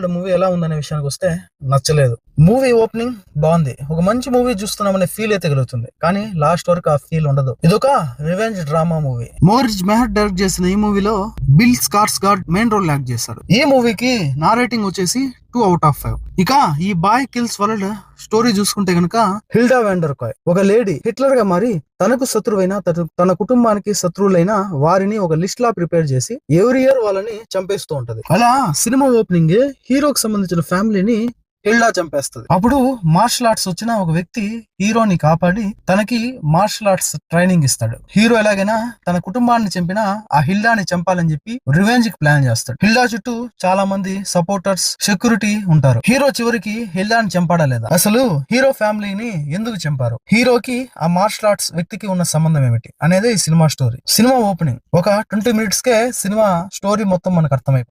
Bachelor movie ఎలా ఉందనే విషయానికి వస్తే నచ్చలేదు. మూవీ ఓపెనింగ్ బాగుంది, ఒక మంచి మూవీ చూస్తున్నామనే ఫీల్ అయితే కలుగుతుంది, కానీ లాస్ట్ వరకు ఆ ఫీల్ ఉండదు. ఇదొక revenge drama movie. Moritz Mohr direct చేసిన ఈ మూవీలో Bill Skarsgard main role act చేశాడు. ఈ మూవీకి నా రేటింగ్ వచ్చేసి 2/5. ఇక ఈ బాయ్ కిల్స్ వరల్డ్ స్టోరీ చూసుకుంటే గనక, హిల్డా వాండర్కాయ్ ఒక లేడీ హిట్లర్ గా మారి తనకు శత్రువైన తన కుటుంబానికి శత్రువులైన వారిని ఒక లిస్ట్ లా ప్రిపేర్ చేసి ఎవ్రీ ఇయర్ వాళ్ళని చంపేస్తూ ఉంటది. అలా సినిమా ఓపెనింగ్ హీరోకి సంబంధించిన ఫ్యామిలీని హిల్డా చంపేస్తుంది. అప్పుడు మార్షల్ ఆర్ట్స్ వచ్చిన ఒక వ్యక్తి హీరోని కాపాడి తనకి మార్షల్ ఆర్ట్స్ ట్రైనింగ్ ఇస్తాడు. హీరో ఎలాగైనా తన కుటుంబాన్ని చంపిన ఆ హిల్డాని చంపాలని చెప్పి రివెంజ్ కి ప్లాన్ చేస్తాడు. హిల్డా చుట్టూ చాలా మంది సపోర్టర్స్, సెక్యూరిటీ ఉంటారు. హీరో చివరికి హిల్డాని చంపాడా లేదా, అసలు హీరో ఫ్యామిలీని ఎందుకు చంపారు, హీరోకి ఆ మార్షల్ ఆర్ట్స్ వ్యక్తికి ఉన్న సంబంధం ఏమిటి అనేది ఈ సినిమా స్టోరీ. సినిమా ఓపెనింగ్ ఒక 20 minutes కే సినిమా స్టోరీ మొత్తం మనకు అర్థమైపోతుంది.